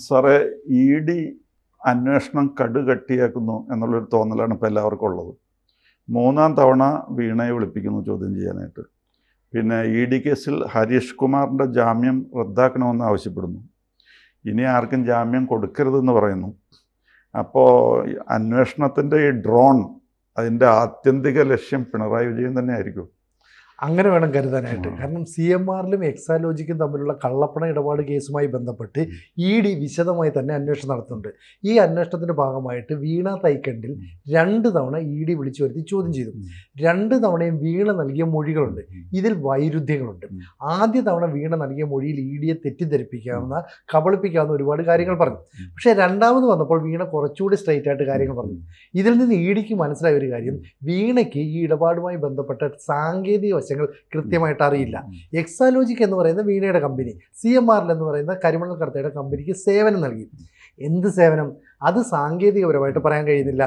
സാറേ, E D അന്വേഷണം കടുകട്ടിയാക്കുന്നു എന്നുള്ളൊരു തോന്നലാണ് ഇപ്പോൾ എല്ലാവർക്കും ഉള്ളത്. 3-ാം തവണ വീണയെ വിളിപ്പിക്കുന്നു ചോദ്യം ചെയ്യാനായിട്ട്. പിന്നെ ഇ ഡി കേസിൽ ഹരീഷ് കുമാറിൻ്റെ ജാമ്യം റദ്ദാക്കണമെന്ന് ആവശ്യപ്പെടുന്നു. ഇനി ആർക്കും ജാമ്യം കൊടുക്കരുതെന്ന് പറയുന്നു. അപ്പോൾ അന്വേഷണത്തിൻ്റെ ഈ ഡ്രോൺ, അതിൻ്റെ ആത്യന്തിക ലക്ഷ്യം പിണറായി വിജയൻ തന്നെ ആയിരിക്കും. അങ്ങനെ വേണം കരുതാനായിട്ട്. കാരണം CMRലും എക്സാലോജിക്കും തമ്മിലുള്ള കള്ളപ്പണ ഇടപാട് കേസുമായി ബന്ധപ്പെട്ട് ED വിശദമായി തന്നെ അന്വേഷണം നടത്തുന്നുണ്ട്. ഈ അന്വേഷണത്തിൻ്റെ ഭാഗമായിട്ട് വീണ തൈക്കണ്ടിൽ 2 തവണ ED വിളിച്ചു വരുത്തി ചോദ്യം ചെയ്തു. 2 തവണയും വീണ നൽകിയ മൊഴികളുണ്ട്. ഇതിൽ വൈരുദ്ധ്യങ്ങളുണ്ട്. ആദ്യ തവണ വീണ നൽകിയ മൊഴിയിൽ EDയെ തെറ്റിദ്ധരിപ്പിക്കാവുന്ന, കബളിപ്പിക്കാവുന്ന ഒരുപാട് കാര്യങ്ങൾ പറഞ്ഞു. പക്ഷേ രണ്ടാമത് വന്നപ്പോൾ വീണ കുറച്ചുകൂടി സ്ട്രൈറ്റ് ആയിട്ട് കാര്യങ്ങൾ പറഞ്ഞു. ഇതിൽ നിന്ന് EDക്ക് മനസ്സിലായ ഒരു കാര്യം, വീണയ്ക്ക് ഈ ഇടപാടുമായി ബന്ധപ്പെട്ട സാങ്കേതിക വശങ്ങൾ കൃത്യമായിട്ട് അറിയില്ല. എക്സാലോജിക് എന്ന് പറയുന്ന വീണയുടെ കമ്പനി, CMRL എന്ന് പറയുന്ന കരിമണൽ കർത്തയുടെ കമ്പനിക്ക് സേവനം നൽകി. എന്ത് സേവനം? അത് സാങ്കേതികപരമായിട്ട് പറയാൻ കഴിയുന്നില്ല.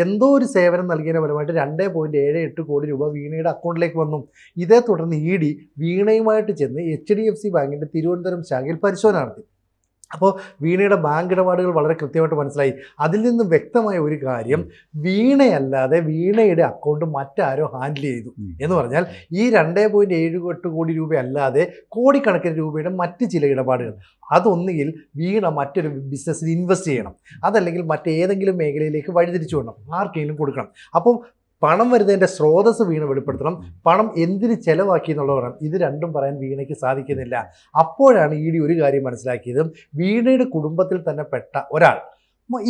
എന്തോ ഒരു സേവനം നൽകിയതിന് പരമായിട്ട് 2.78 കോടി രൂപ വീണയുടെ അക്കൗണ്ടിലേക്ക് വന്നു. ഇതേ തുടർന്ന് ED വീണയുമായിട്ട് ചെന്ന് HDFC ബാങ്കിൻ്റെ തിരുവനന്തപുരം ശാഖയിൽ പരിശോധന നടത്തി. അപ്പോൾ വീണയുടെ ബാങ്ക് ഇടപാടുകൾ വളരെ കൃത്യമായിട്ട് മനസ്സിലായി. അതിൽ നിന്ന് വ്യക്തമായ ഒരു കാര്യം, വീണയല്ലാതെ വീണയുടെ അക്കൗണ്ട് മറ്റാരോ ഹാൻഡിൽ ചെയ്തു എന്ന് പറഞ്ഞാൽ ഈ 2.78 കോടി രൂപയല്ലാതെ കോടിക്കണക്കിന് രൂപയുടെ മറ്റ് ചില ഇടപാടുകൾ, അതൊന്നുകിൽ വീണ മറ്റൊരു ബിസിനസ്സിൽ ഇൻവെസ്റ്റ് ചെയ്യണം, അതല്ലെങ്കിൽ മറ്റേതെങ്കിലും മേഖലയിലേക്ക് വഴിതിരിച്ചു വിടണം, ആർക്കെങ്കിലും കൊടുക്കണം. അപ്പോൾ പണം വരുന്നതിൻ്റെ സ്രോതസ് വീണ വെളിപ്പെടുത്തണം. പണം എന്തിന് ചെലവാക്കി എന്നുള്ളത് വേണം. ഇത് രണ്ടും പറയാൻ വീണയ്ക്ക് സാധിക്കുന്നില്ല. അപ്പോഴാണ് ED ഒരു കാര്യം മനസ്സിലാക്കിയത്, വീണയുടെ കുടുംബത്തിൽ തന്നെ പെട്ട ഒരാൾ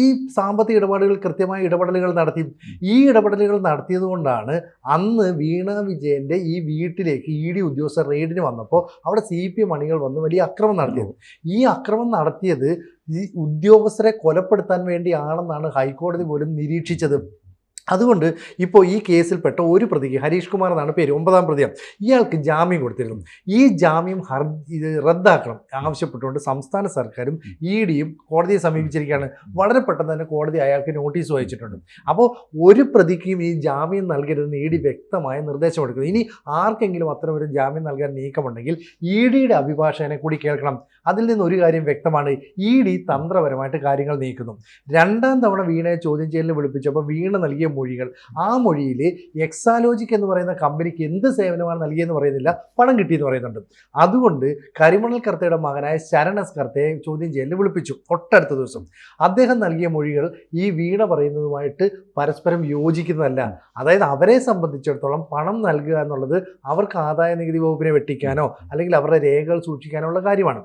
ഈ സാമ്പത്തിക ഇടപാടുകൾ, കൃത്യമായ ഇടപെടലുകൾ നടത്തി. ഈ ഇടപെടലുകൾ നടത്തിയത് കൊണ്ടാണ് അന്ന് വീണ വിജയൻ്റെ ഈ വീട്ടിലേക്ക് ED ഉദ്യോഗസ്ഥർ റെയ്ഡിന് വന്നപ്പോൾ അവിടെ CPM അണികൾ വന്ന് വലിയ അക്രമം നടത്തിയത്. ഈ അക്രമം നടത്തിയത് ഈ ഉദ്യോഗസ്ഥരെ കൊലപ്പെടുത്താൻ വേണ്ടിയാണെന്നാണ് ഹൈക്കോടതി പോലും നിരീക്ഷിച്ചത്. അതുകൊണ്ട് ഇപ്പോൾ ഈ കേസിൽപ്പെട്ട ഒരു പ്രതിക്ക്, ഹരീഷ് കുമാർ എന്നാണ് പേര്, 9-ാം പ്രതിയാണ്, ഇയാൾക്ക് ജാമ്യം കൊടുത്തിരുന്നു. ഈ ജാമ്യം റദ്ദാക്കണം ആവശ്യപ്പെട്ടുകൊണ്ട് സംസ്ഥാന സർക്കാരും EDയും കോടതിയെ സമീപിച്ചിരിക്കുകയാണ്. വളരെ പെട്ടെന്ന് തന്നെ കോടതി അയാൾക്ക് നോട്ടീസ് അയച്ചിട്ടുണ്ട്. അപ്പോൾ ഒരു പ്രതിക്കും ഈ ജാമ്യം നൽകരുതെന്ന് ED വ്യക്തമായ നിർദ്ദേശം എടുക്കുന്നു. ഇനി ആർക്കെങ്കിലും അത്തരം ഒരു ജാമ്യം നൽകാൻ നീക്കമുണ്ടെങ്കിൽ EDയുടെ അഭിഭാഷകനെ കൂടി കേൾക്കണം. അതിൽ നിന്ന് ഒരു കാര്യം വ്യക്തമാണ്, ED തന്ത്രപരമായിട്ട് കാര്യങ്ങൾ നീക്കുന്നു. 2-ാം തവണ വീണയെ ചോദ്യം ചെയ്യലിന് വിളിപ്പിച്ചപ്പോൾ വീണ നൽകിയ മൊഴികൾ, ആ മൊഴിയിൽ എക്സാലോജിക് എന്ന് പറയുന്ന കമ്പനിക്ക് എന്ത് സേവനമാണ് നൽകിയെന്ന് പറയുന്നില്ല, പണം കിട്ടിയെന്ന് പറയുന്നുണ്ട്. അതുകൊണ്ട് കരിമണൽ കർത്തയുടെ മകനായ ശരൺ എസ് കർത്തയെ ചോദ്യം ചെയ്യലിന് വിളിപ്പിച്ചു. തൊട്ടടുത്ത ദിവസം അദ്ദേഹം നൽകിയ മൊഴികൾ ഈ വീണ പറയുന്നതുമായിട്ട് പരസ്പരം യോജിക്കുന്നതല്ല. അതായത് അവരെ സംബന്ധിച്ചിടത്തോളം പണം നൽകുക എന്നുള്ളത് അവർക്ക് ആദായ നികുതി വകുപ്പിനെ വെട്ടിക്കാനോ അല്ലെങ്കിൽ അവരുടെ രേഖകൾ സൂക്ഷിക്കാനോ ഉള്ള കാര്യമാണ്.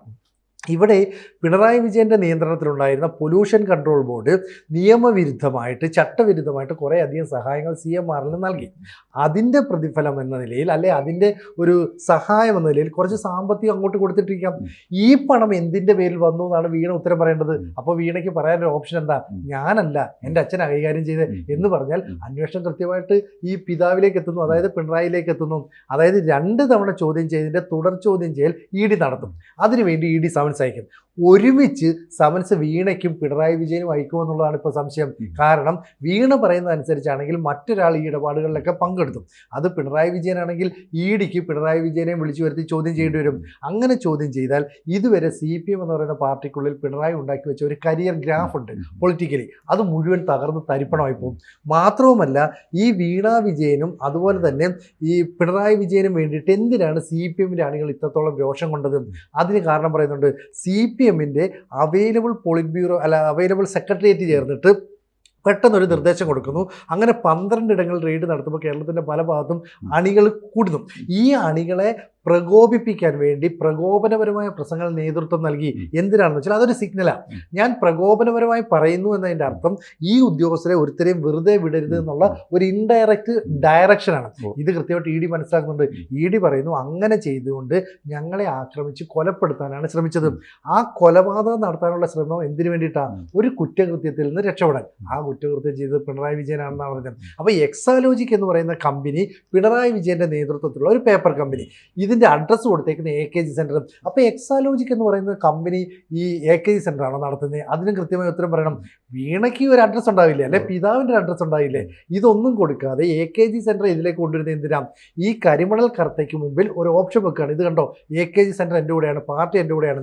ഇവിടെ പിണറായി വിജയൻ്റെ നിയന്ത്രണത്തിലുണ്ടായിരുന്ന പൊല്യൂഷൻ കൺട്രോൾ ബോർഡ് നിയമവിരുദ്ധമായിട്ട്, ചട്ടവിരുദ്ധമായിട്ട് കുറേ അധികം സഹായങ്ങൾ CMRL നൽകി. അതിൻ്റെ പ്രതിഫലം എന്ന നിലയിൽ, അല്ലെ അതിൻ്റെ ഒരു സഹായം എന്ന നിലയിൽ കുറച്ച് സാമ്പത്തികം അങ്ങോട്ട് കൊടുത്തിട്ടിരിക്കാം. ഈ പണം എന്തിൻ്റെ പേരിൽ വന്നു എന്നാണ് വീണ ഉത്തരം പറയേണ്ടത്. അപ്പോൾ വീണയ്ക്ക് പറയാനൊരു ഓപ്ഷൻ എന്താ? ഞാനല്ല, എൻ്റെ അച്ഛൻ കൈകാര്യം ചെയ്ത് എന്ന് പറഞ്ഞാൽ അന്വേഷണം കൃത്യമായിട്ട് ഈ പിതാവിലേക്ക് എത്തുന്നു, അതായത് പിണറായിലേക്ക് എത്തുന്നു. അതായത് 2 തവണ ചോദ്യം ചെയ്തതിൻ്റെ തുടർ ചോദ്യം ചെയ്യൽ ED നടത്തും. അതിനുവേണ്ടി ED സമൻസ് അയക്കും. ഒരുമിച്ച് സമൻസ് വീണയ്ക്കും പിണറായി വിജയനും അയക്കുമെന്നുള്ളതാണ് ഇപ്പോൾ സംശയം. കാരണം വീണ പറയുന്നതനുസരിച്ചാണെങ്കിൽ മറ്റൊരാൾ ഈ ഇടപാടുകളിലൊക്കെ പങ്കെടുത്തും. അത് പിണറായി വിജയനാണെങ്കിൽ EDക്ക് പിണറായി വിജയനെ വിളിച്ചു വരുത്തി ചോദ്യം ചെയ്യേണ്ടി വരും. അങ്ങനെ ചോദ്യം ചെയ്താൽ ഇതുവരെ CPM എന്ന് പറയുന്ന പാർട്ടിക്കുള്ളിൽ പിണറായി ഉണ്ടാക്കി വെച്ച ഒരു കരിയർ ഗ്രാഫ് ഉണ്ട് പൊളിറ്റിക്കലി, അത് മുഴുവൻ തകർന്ന് തരിപ്പണമായി പോകും. മാത്രവുമല്ല, ഈ വീണ വിജയനും അതുപോലെ തന്നെ ഈ പിണറായി വിജയനും വേണ്ടിയിട്ട് എന്തിനാണ് CPMൻ്റെ അണികൾ ഇത്രത്തോളം രോഷം കൊണ്ടത്? അതിന് കാരണം പറയുന്നുണ്ട്. CPMൻ്റെ available polit bureau, available secretariat ചേർന്നിട്ട് പെട്ടെന്നൊരു നിർദ്ദേശം കൊടുക്കുന്നു. അങ്ങനെ 12 ഇടങ്ങളിൽ റെയ്ഡ് നടത്തുമ്പോൾ കേരളത്തിൻ്റെ പല ഭാഗത്തും അണികൾ കൂടുന്നു. ഈ അണികളെ പ്രകോപിപ്പിക്കാൻ വേണ്ടി പ്രകോപനപരമായ പ്രസംഗങ്ങൾ നേതൃത്വം നൽകി. എന്തിനാണെന്ന് വെച്ചാൽ അതൊരു സിഗ്നലാണ്. ഞാൻ പ്രകോപനപരമായി പറയുന്നു എന്നതിൻ്റെ അർത്ഥം ഈ ഉദ്യോഗസ്ഥരെ ഒരുത്തരെയും വെറുതെ വിടരുത് എന്നുള്ള ഒരു ഇൻഡയറക്റ്റ് ഡയറക്ഷനാണ്. ഇത് കൃത്യമായിട്ട് ED മനസ്സിലാക്കുന്നുണ്ട്. ED പറയുന്നു, അങ്ങനെ ചെയ്തുകൊണ്ട് ഞങ്ങളെ ആക്രമിച്ച് കൊലപ്പെടുത്താനാണ് ശ്രമിച്ചത്. ആ കൊലപാതകം നടത്താനുള്ള ശ്രമം എന്തിനു വേണ്ടിയിട്ടാണ്? ഒരു കുറ്റകൃത്യത്തിൽ നിന്ന് രക്ഷപ്പെടാൻ. ആ കുറ്റകൃത്യം ചെയ്തത് പിണറായി വിജയനാണെന്നാണ് പറഞ്ഞത്. അപ്പോൾ എക്സാലോജിക് എന്ന് പറയുന്ന കമ്പനി പിണറായി വിജയൻ്റെ നേതൃത്വത്തിലുള്ള ഒരു പേപ്പർ കമ്പനി. ഇതിൻ്റെ അഡ്രസ്സ് കൊടുത്തേക്കുന്ന AKG സെൻറ്റർ. അപ്പോൾ എക്സാലോജിക് എന്ന് പറയുന്ന കമ്പനി ഈ AKG സെൻറ്റർ ആണോ നടത്തുന്നത്? അതിനും കൃത്യമായി ഉത്തരം പറയണം. വീണയ്ക്ക് ഒരു അഡ്രസ്സ് ഉണ്ടാവില്ലേ, അല്ലെ പിതാവിൻ്റെ അഡ്രസ്സ് ഉണ്ടാവില്ലേ? ഇതൊന്നും കൊടുക്കാതെ AKG സെൻറ്റർ ഇതിലേക്ക് കൊണ്ടുവരുന്നത് എന്തിനാ? ഈ കരിമണൽ കർത്തയ്ക്ക് മുമ്പിൽ ഒരു ഓപ്ഷൻ വെക്കുകയാണ്. ഇത് കണ്ടോ, AKG സെൻറ്റർ എൻ്റെ കൂടെയാണ്, പാർട്ടി എൻ്റെ കൂടെയാണ്,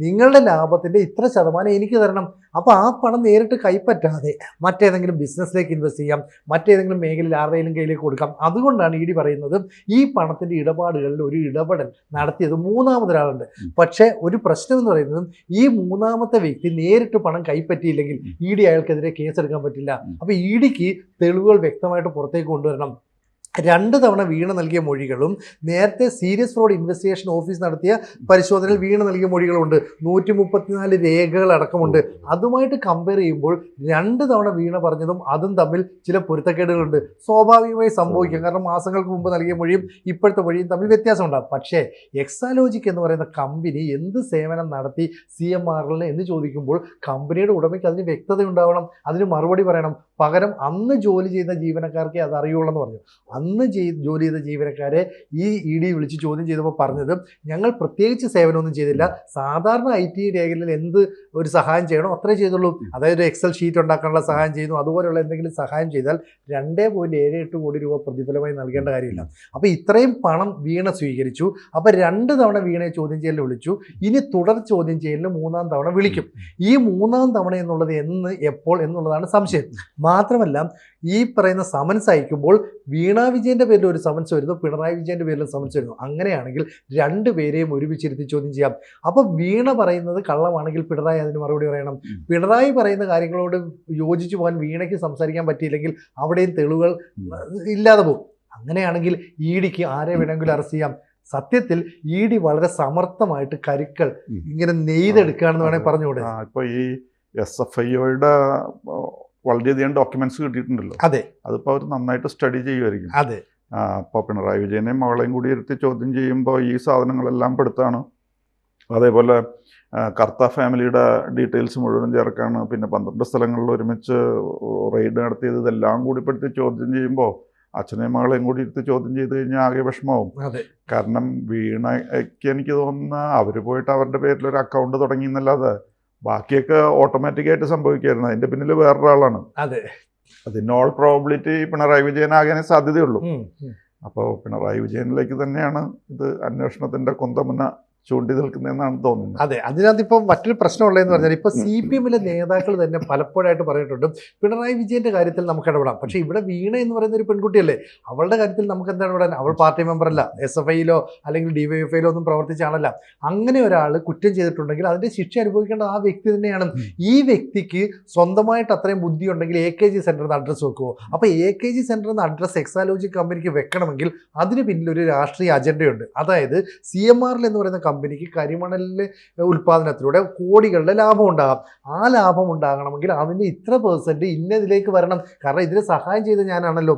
നിങ്ങളുടെ ലാഭത്തിൻ്റെ ഇത്ര ശതമാനം എനിക്ക് തരണം. അപ്പോൾ ആ പണം നേരിട്ട് കൈപ്പറ്റാതെ മറ്റേതെങ്കിലും ബിസിനസ്സിലേക്ക് ഇൻവെസ്റ്റ് ചെയ്യാം, മറ്റേതെങ്കിലും മേഖലയിൽ ആരുടെയും കയ്യിലേക്ക് കൊടുക്കാം. അതുകൊണ്ടാണ് ED പറയുന്നത് ഈ പണത്തിൻ്റെ ഇടപാടുകളിൽ ഒരു ഇടപെടൽ നടത്തിയത് മൂന്നാമതൊരാളുണ്ട്. പക്ഷേ ഒരു പ്രശ്നം എന്ന് പറയുന്നത് ഈ മൂന്നാമത്തെ വ്യക്തി നേരിട്ട് പണം കൈപ്പറ്റിയില്ലെങ്കിൽ ED അയാൾക്കെതിരെ കേസെടുക്കാൻ പറ്റില്ല. അപ്പോൾ EDക്ക് തെളിവുകൾ വ്യക്തമായിട്ട് പുറത്തേക്ക് കൊണ്ടുവരണം. 2 തവണ വീണ നൽകിയ മൊഴികളും നേരത്തെ സീരിയസ് ഫ്രോഡ് ഇൻവെസ്റ്റിഗേഷൻ ഓഫീസ് നടത്തിയ പരിശോധനയിൽ വീണ നൽകിയ മൊഴികളുണ്ട്. 134 രേഖകൾ അടക്കമുണ്ട്. അതുമായിട്ട് കമ്പയർ ചെയ്യുമ്പോൾ 2 തവണ വീണ പറഞ്ഞതും അതും തമ്മിൽ ചില പൊരുത്തക്കേടുകളുണ്ട്. സ്വാഭാവികമായി സംഭവിക്കാം, കാരണം മാസങ്ങൾക്ക് മുമ്പ് നൽകിയ മൊഴിയും ഇപ്പോഴത്തെ മൊഴിയും തമ്മിൽ വ്യത്യാസമുണ്ടാകും. പക്ഷേ എക്സാലോജിക് എന്ന് പറയുന്ന കമ്പനി എന്ത് സേവനം നടത്തി CMRL എന്ന് ചോദിക്കുമ്പോൾ കമ്പനിയുടെ ഉടമയ്ക്ക് അതിന് വ്യക്തത ഉണ്ടാവണം, അതിന് മറുപടി പറയണം. പകരം അന്ന് ജോലി ചെയ്ത ജീവനക്കാർക്ക് അത് അറിയുള്ളൂ എന്ന് പറഞ്ഞു. അന്ന് ജോലി ചെയ്ത ജീവനക്കാരെ ഈ ED വിളിച്ച് ചോദ്യം ചെയ്തപ്പോൾ പറഞ്ഞത്, ഞങ്ങൾ പ്രത്യേകിച്ച് സേവനമൊന്നും ചെയ്തില്ല, സാധാരണ IT രേഖകളിൽ എന്ത് ഒരു സഹായം ചെയ്യണോ അത്രേ ചെയ്തുള്ളൂ. അതായത് ഒരു എക്സൽ ഷീറ്റ് ഉണ്ടാക്കാനുള്ള സഹായം ചെയ്യുന്നു, അതുപോലെയുള്ള എന്തെങ്കിലും സഹായം ചെയ്താൽ 2.78 കോടി രൂപ പ്രതിഫലമായി നൽകേണ്ട കാര്യമില്ല. അപ്പോൾ ഇത്രയും പണം വീണ സ്വീകരിച്ചു. അപ്പോൾ 2 തവണ വീണയെ ചോദ്യം ചെയ്യലിൽ വിളിച്ചു. ഇനി തുടർ ചോദ്യം ചെയ്യലിന് 3-ാം തവണ വിളിക്കും. ഈ 3-ാം തവണ എന്നുള്ളത് എന്ന്, എപ്പോൾ എന്നുള്ളതാണ് സംശയം. മാത്രമല്ല ഈ പറയുന്ന സമൻസ് അയക്കുമ്പോൾ വീണ വിജയൻ്റെ പേരിൽ ഒരു സമൻസ് വരുന്നു, പിണറായി വിജയൻ്റെ പേരിൽ സമൻസ് വരുന്നു. അങ്ങനെയാണെങ്കിൽ 2 പേരെയും ഒരുമിച്ചിരുത്തി ചോദ്യം ചെയ്യാം. അപ്പോൾ വീണ പറയുന്നത് കള്ളമാണെങ്കിൽ പിണറായി അതിന് മറുപടി പറയണം. പിണറായി പറയുന്ന കാര്യങ്ങളോട് യോജിച്ചു പോകാൻ വീണയ്ക്ക് സംസാരിക്കാൻ പറ്റിയില്ലെങ്കിൽ അവിടെയും തെളിവുകൾ ഇല്ലാതെ പോകും. അങ്ങനെയാണെങ്കിൽ EDക്ക് ആരെ വേണമെങ്കിലും അറസ്റ്റ് ചെയ്യാം. സത്യത്തിൽ ED വളരെ സമർത്ഥമായിട്ട് കരുക്കൾ ഇങ്ങനെ നെയ്തെടുക്കുകയാണെന്ന് വേണമെങ്കിൽ പറഞ്ഞുകൂടെ? ഇപ്പോൾ ഈ SFIOയുടെ വളരെയധികം ഡോക്യുമെന്റ്സ് കിട്ടിയിട്ടുണ്ടല്ലോ. അതെ, അതിപ്പോൾ അവർ നന്നായിട്ട് സ്റ്റഡി ചെയ്യുമായിരിക്കും. അതെ. അപ്പോൾ പിണറായി വിജയനെയും മകളെയും കൂടി ഇരുത്തി ചോദ്യം ചെയ്യുമ്പോൾ ഈ സാധനങ്ങളെല്ലാം പെടുത്താണ്. അതേപോലെ കർത്ത ഫാമിലിയുടെ ഡീറ്റെയിൽസ് മുഴുവൻ ചേർക്കാണ്. പിന്നെ 12 സ്ഥലങ്ങളിൽ ഒരുമിച്ച് റെയ്ഡ് നടത്തിയത്, ഇതെല്ലാം കൂടി പെടുത്തി ചോദ്യം ചെയ്യുമ്പോൾ അച്ഛനെയും മകളെയും കൂടി ഇരുത്തി ചോദ്യം ചെയ്ത് കഴിഞ്ഞാൽ ആകെ വിഷമവും. കാരണം വീണയ്ക്ക് എനിക്ക് തോന്നുന്ന അവർ പോയിട്ട് അവരുടെ പേരിൽ ഒരു അക്കൗണ്ട് തുടങ്ങി എന്നല്ലാതെ ബാക്കിയൊക്കെ ഓട്ടോമാറ്റിക്കായിട്ട് സംഭവിക്കായിരുന്നു. അതിൻ്റെ പിന്നിൽ വേറൊരാളാണ്. അതിന് ഓൾ പ്രോബിലിറ്റി പിണറായി വിജയനാകാനേ സാധ്യതയുള്ളൂ. അപ്പോൾ പിണറായി വിജയനിലേക്ക് തന്നെയാണ് ഇത് അന്വേഷണത്തിൻ്റെ കുന്തമുന ചൂണ്ടി നിൽക്കുന്നതെന്നാണ് തോന്നുന്നത്. അതെ, അതിനകത്ത് ഇപ്പോൾ മറ്റൊരു പ്രശ്നമുള്ളതെന്ന് പറഞ്ഞാൽ ഇപ്പോൾ CPM-ലെ നേതാക്കൾ തന്നെ പലപ്പോഴായിട്ട് പറഞ്ഞിട്ടുണ്ട് പിണറായി വിജയൻ്റെ കാര്യത്തിൽ നമുക്ക് ഇടപെടാം. പക്ഷേ ഇവിടെ വീണ എന്ന് പറയുന്ന ഒരു പെൺകുട്ടിയല്ലേ, അവളുടെ കാര്യത്തിൽ നമുക്ക് എന്താ ഇടപെടാൻ? അവൾ പാർട്ടി മെമ്പറല്ല, SFIയിലോ അല്ലെങ്കിൽ DYFIയിലോ ഒന്നും പ്രവർത്തിച്ച ആളല്ല. അങ്ങനെ ഒരാൾ കുറ്റം ചെയ്തിട്ടുണ്ടെങ്കിൽ അതിൻ്റെ ശിക്ഷ അനുഭവിക്കേണ്ട ആ വ്യക്തി തന്നെയാണ്. ഈ വ്യക്തിക്ക് സ്വന്തമായിട്ട് അത്രയും ബുദ്ധി ഉണ്ടെങ്കിൽ AKG സെൻറ്ററിന് അഡ്രസ്സ് വെക്കുമോ? അപ്പോൾ AKG സെൻറ്ററിന് അഡ്രസ്സ് എക്സാലോജിക് കമ്പനിക്ക് വെക്കണമെങ്കിൽ അതിന് പിന്നിൽ ഒരു രാഷ്ട്രീയ അജണ്ടയുണ്ട്. അതായത് CMRL എന്ന് പറയുന്ന കമ്പനിക്ക് കരിമണലിലെ ഉൽപ്പാദനത്തിലൂടെ കോടികളുടെ ലാഭം ഉണ്ടാകാം. ആ ലാഭം ഉണ്ടാകണമെങ്കിൽ അതിൻ്റെ ഇത്ര % ഇന്നതിലേക്ക് വരണം. കാരണം ഇതിന് സഹായം ചെയ്ത് ഞാനാണല്ലോ.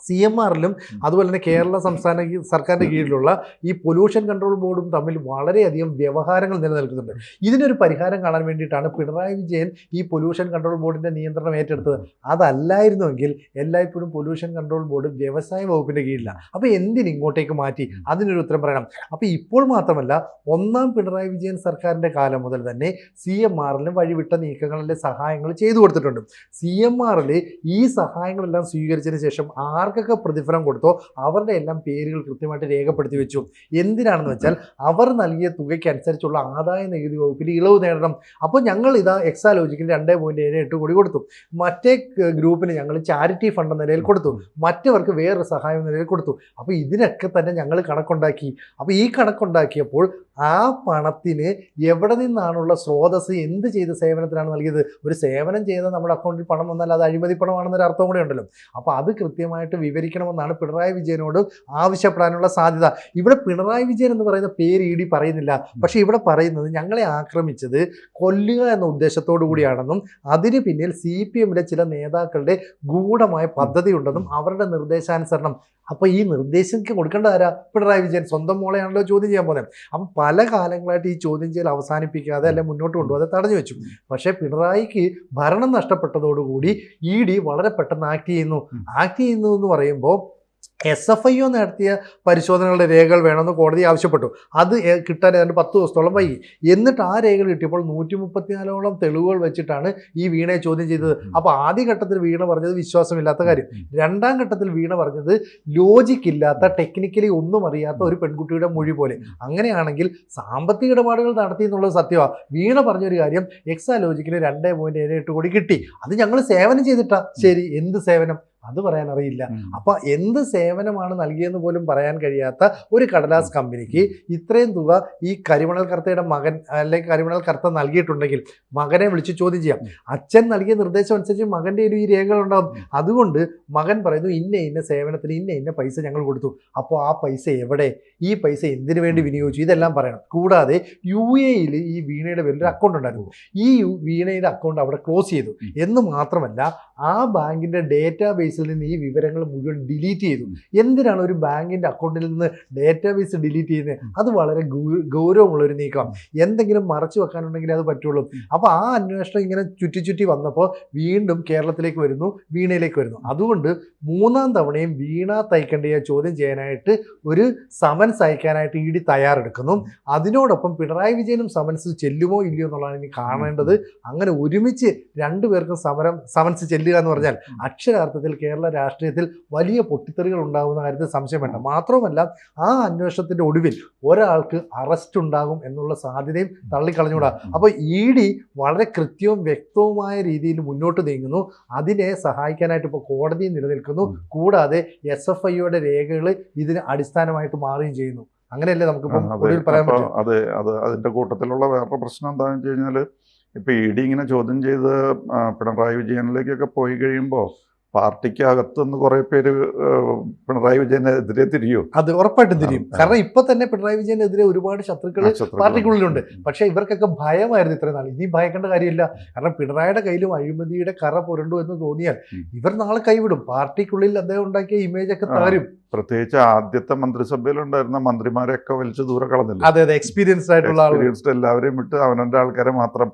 CMRലും അതുപോലെ തന്നെ കേരള സംസ്ഥാന സർക്കാരിൻ്റെ കീഴിലുള്ള ഈ പൊല്യൂഷൻ കൺട്രോൾ ബോർഡും തമ്മിൽ വളരെയധികം വ്യവഹാരങ്ങൾ നിലനിൽക്കുന്നുണ്ട്. ഇതിനൊരു പരിഹാരം കാണാൻ വേണ്ടിയിട്ടാണ് പിണറായി വിജയൻ ഈ പൊല്യൂഷൻ കൺട്രോൾ ബോർഡിൻ്റെ നിയന്ത്രണം ഏറ്റെടുത്തത്. അതല്ലായിരുന്നുവെങ്കിൽ എല്ലായ്പ്പോഴും പൊല്യൂഷൻ കൺട്രോൾ ബോർഡ് വ്യവസായ വകുപ്പിൻ്റെ കീഴിലാണ്. അപ്പോൾ എന്തിന് ഇങ്ങോട്ടേക്ക് മാറ്റി? അതിനൊരു ഉത്തരം പറയണം. അപ്പോൾ ഇപ്പോൾ മാത്രമല്ല, 1-ാം പിണറായി വിജയൻ സർക്കാരിൻ്റെ കാലം മുതൽ തന്നെ CMRലും വഴിവിട്ട നീക്കങ്ങളിലെ സഹായങ്ങൾ ചെയ്തു കൊടുത്തിട്ടുണ്ട്. CMRൽ ഈ സഹായങ്ങളെല്ലാം സ്വീകരിച്ചതിന് ശേഷം ആർക്കൊക്കെ പ്രതിഫലം കൊടുത്തോ അവരുടെ എല്ലാം പേരുകൾ കൃത്യമായിട്ട് രേഖപ്പെടുത്തി വെച്ചു. എന്തിനാണെന്ന് വെച്ചാൽ അവർ നൽകിയ തുകയ്ക്ക് അനുസരിച്ചുള്ള ആദായ നികുതി വകുപ്പിൽ ഇളവ് നേടണം. അപ്പോൾ ഞങ്ങൾ ഇതാ എക്സാലോജിക്കിന് 2.78 കോടി കൊടുത്തു, മറ്റേ ഗ്രൂപ്പിന് ഞങ്ങൾ ചാരിറ്റി ഫണ്ട് എന്ന നിലയിൽ കൊടുത്തു, മറ്റവർക്ക് വേറൊരു സഹായം എന്ന നിലയിൽ കൊടുത്തു. അപ്പോൾ ഇതിനൊക്കെ തന്നെ ഞങ്ങൾ കണക്കുണ്ടാക്കി. അപ്പോൾ ഈ കണക്കുണ്ടാക്കിയപ്പോൾ ആ പണത്തിന് എവിടെ നിന്നാണുള്ള സ്രോതസ്, എന്ത് ചെയ്ത സേവനത്തിനാണ് നൽകിയത്? ഒരു സേവനം ചെയ്താൽ നമ്മുടെ അക്കൗണ്ടിൽ പണം വന്നാൽ അത് അഴിമതി പണമാണെന്നൊരു അർത്ഥം കൂടെ ഉണ്ടല്ലോ. അപ്പോൾ അത് കൃത്യമായിട്ട് വിവരിക്കണമെന്നാണ് പിണറായി വിജയനോട് ആവശ്യപ്പെടാനുള്ള സാധ്യത. ഇവിടെ പിണറായി വിജയൻ എന്ന് പറയുന്ന പേര് ED പറയുന്നില്ല. പക്ഷേ ഇവിടെ പറയുന്നത് ഞങ്ങളെ ആക്രമിച്ചത് കൊല്ലുക എന്ന ഉദ്ദേശത്തോടു കൂടിയാണെന്നും അതിന് പിന്നിൽ CPM-ലെ ചില നേതാക്കളുടെ ഗൂഢമായ പദ്ധതി ഉണ്ടെന്നും അവരുടെ നിർദ്ദേശാനുസരണം. അപ്പോൾ ഈ നിർദ്ദേശം കൊടുക്കേണ്ട ആരാ? പിണറായി വിജയൻ. സ്വന്തം മോളെയാണല്ലോ ചോദ്യം ചെയ്യാൻ പോകുന്നത്. അപ്പം പല കാലങ്ങളായിട്ട് ഈ ചോദ്യം ചെയ്യൽ അവസാനിപ്പിക്കാതെ അല്ലെ മുന്നോട്ട് കൊണ്ടുപോകാതെ തടഞ്ഞു വെച്ചു. പക്ഷേ പിണറായിക്ക് ഭരണം നഷ്ടപ്പെട്ടതോടുകൂടി ED വളരെ പെട്ടെന്ന് ആക്ട് ചെയ്യുന്നു എന്ന് പറയുമ്പോൾ SFIO നടത്തിയ പരിശോധനകളുടെ രേഖകൾ വേണമെന്ന് കോടതി ആവശ്യപ്പെട്ടു. അത് കിട്ടാൻ ഏതാണ്ട് 10 ദിവസത്തോളം വൈകി. എന്നിട്ട് ആ രേഖകൾ കിട്ടിയപ്പോൾ 134ഓളം തെളിവുകൾ വെച്ചിട്ടാണ് ഈ വീണയെ ചോദ്യം ചെയ്തത്. അപ്പോൾ ആദ്യ ഘട്ടത്തിൽ വീണ പറഞ്ഞത് വിശ്വാസമില്ലാത്ത കാര്യം, രണ്ടാം ഘട്ടത്തിൽ വീണ പറഞ്ഞത് ലോജിക് ഇല്ലാത്ത, ടെക്നിക്കലി ഒന്നും അറിയാത്ത ഒരു പെൺകുട്ടിയുടെ മൊഴി പോലെ. അങ്ങനെയാണെങ്കിൽ സാമ്പത്തിക ഇടപാടുകൾ നടത്തി എന്നുള്ളത് സത്യമാണ്. വീണ പറഞ്ഞൊരു കാര്യം, എക്സാലോജിക്കിന് 2.78 കോടി കിട്ടി, അത് ഞങ്ങൾ സേവനം ചെയ്തിട്ടാ. ശരി, എന്ത് സേവനം? അത് പറയാൻ അറിയില്ല. അപ്പൊ എന്ത് സേവനമാണ് നൽകിയെന്ന് പോലും പറയാൻ കഴിയാത്ത ഒരു കടലാസ് കമ്പനിക്ക് ഇത്രയും തുക ഈ കരിമണൽ കർത്തയുടെ മകൻ അല്ലെങ്കിൽ കരിമണൽ കർത്ത നൽകിയിട്ടുണ്ടെങ്കിൽ മകനെ വിളിച്ച് ചോദ്യം ചെയ്യാം. അച്ഛൻ നൽകിയ നിർദ്ദേശം അനുസരിച്ച് മകൻ്റെ ഈ രേഖകൾ ഉണ്ടാകും. അതുകൊണ്ട് മകൻ പറയുന്നു ഇന്ന സേവനത്തിന് ഇന്ന പൈസ ഞങ്ങൾ കൊടുത്തു. അപ്പോൾ ആ പൈസ എവിടെ, ഈ പൈസ എന്തിനു വേണ്ടി വിനിയോഗിച്ചു, ഇതെല്ലാം പറയണം. കൂടാതെ UAE-യിൽ ഈ വീണയുടെ പേരിലൊരു അക്കൗണ്ട് ഉണ്ടായിരുന്നു. ഈ വീണയുടെ അക്കൗണ്ട് അവിടെ ക്ലോസ് ചെയ്തു എന്ന് മാത്രമല്ല, ആ ബാങ്കിന്റെ ഡേറ്റാബേസിൽ നിന്ന് ഈ വിവരങ്ങൾ മുഴുവൻ ഡിലീറ്റ് ചെയ്തു. എന്തിനാണ് ഒരു ബാങ്കിന്റെ അക്കൗണ്ടിൽ നിന്ന് ഡേറ്റാബേസ് ഡിലീറ്റ് ചെയ്യുന്നത്? അത് വളരെ ഗൗരവമുള്ളൊരു നീക്കം. എന്തെങ്കിലും മറച്ചു വെക്കാനുണ്ടെങ്കിൽ അത് പറ്റുള്ളൂ. അപ്പോൾ ആ അന്വേഷണം ഇങ്ങനെ ചുറ്റി വന്നപ്പോൾ വീണ്ടും കേരളത്തിലേക്ക് വരുന്നു, വീണയിലേക്ക് വരുന്നു. അതുകൊണ്ട് 3ാം തവണയും വീണ തൈക്കണ്ടിയെ ചോദ്യം ചെയ്യാനായിട്ട് ഒരു സമൻസ് അയക്കാനായിട്ട് ED തയ്യാറെടുക്കുന്നു. അതിനോടൊപ്പം പിണറായി വിജയനും സമൻസ് ചെല്ലുമോ ഇല്ലയോ എന്നുള്ളതാണ് ഇനി കാണേണ്ടത്. അങ്ങനെ ഒരുമിച്ച് രണ്ടുപേർക്കും സമൻസ് ചെല്ലുക എന്ന് പറഞ്ഞാൽ അക്ഷരാർത്ഥത്തിൽ കേരള രാഷ്ട്രീയത്തിൽ വലിയ പൊട്ടിത്തെറികൾ ഉണ്ടാകുന്ന കാര്യത്തിൽ സംശയം വേണ്ട. മാത്രമല്ല, ആ അന്വേഷണത്തിന്റെ ഒടുവിൽ ഒരാൾക്ക് അറസ്റ്റ് ഉണ്ടാകും എന്നുള്ള സാധ്യതയും തള്ളിക്കളഞ്ഞുകൂടാ. അപ്പോൾ ED വളരെ കൃത്യവും വ്യക്തവുമായ രീതിയിൽ മുന്നോട്ട് നീങ്ങുന്നു. അതിനെ സഹായിക്കാനായിട്ട് ഇപ്പോൾ കോടതിയും നിലനിൽക്കുന്നു. കൂടാതെ SFIOയുടെ രേഖകൾ ഇതിന് അടിസ്ഥാനമായിട്ട് മാറുകയും ചെയ്യുന്നു. അങ്ങനെയല്ലേ നമുക്കിപ്പോൾ ഒടുവിൽ പറയാൻ പറ്റും. അതെ, അതിന്റെ കൂട്ടത്തിലുള്ള വേറൊരു പ്രശ്നം എന്താണെന്ന് വെച്ച് കഴിഞ്ഞാൽ, ഇപ്പൊ ED ഇങ്ങനെ ചോദ്യം ചെയ്ത് പിണറായി വിജയനിലേക്കൊക്കെ പോയി കഴിയുമ്പോൾ പാർട്ടിക്ക് അകത്തുനിന്ന് കുറെ പേര് പിണറായി വിജയനെതിരെ തിരിയും. അത് ഉറപ്പായിട്ടും തിരിയും. കാരണം ഇപ്പൊ തന്നെ പിണറായി വിജയനെതിരെ ഒരുപാട് ശത്രുക്കൾ പാർട്ടിക്കുള്ളിലുണ്ട്. പക്ഷെ ഇവർക്കൊക്കെ ഭയമായിരുന്നു ഇത്രയും നാൾ. ഇനി ഭയക്കേണ്ട കാര്യമില്ല. കാരണം പിണറായിയുടെ കയ്യിലും അഴിമതിയുടെ കറ പുരണ്ടു എന്ന് തോന്നിയാൽ ഇവർ നാളെ കൈവിടും. പാർട്ടിക്കുള്ളിൽ അദ്ദേഹം ഉണ്ടാക്കിയ ഇമേജ് ഒക്കെ തകരും. പ്രത്യേകിച്ച് ആദ്യത്തെ മന്ത്രിസഭയിലുണ്ടായിരുന്ന മന്ത്രിമാരെയൊക്കെ വലിച്ചു ദൂരെ കളഞ്ഞില്ല. അതെ, എക്സ്പീരിയൻസ്ഡ് ആയിട്ടുള്ള എല്ലാവരെയും വിട്ട് അവനവന്റെ ആൾക്കാരെ മാത്രം.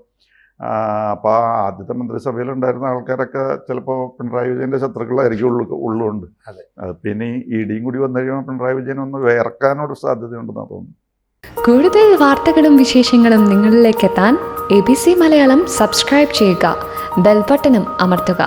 അപ്പോൾ ആ ആദ്യത്തെ മന്ത്രിസഭയിലുണ്ടായിരുന്ന ആൾക്കാരൊക്കെ ചിലപ്പോൾ പിണറായി വിജയന്റെ ശത്രുക്കളായിരിക്കും ഉള്ളുണ്ട്. പിന്നെ EDയും കൂടി വന്നു കഴിയുമ്പോൾ പിണറായി വിജയൻ ഒന്ന് വേർക്കാനൊരു സാധ്യതയുണ്ടെന്നാണ് തോന്നുന്നു. കൂടുതൽ വാർത്തകളും വിശേഷങ്ങളും നിങ്ങളിലേക്ക് എത്താൻ ABC മലയാളം സബ്സ്ക്രൈബ് ചെയ്യുക, ബെൽബട്ടനും അമർത്തുക.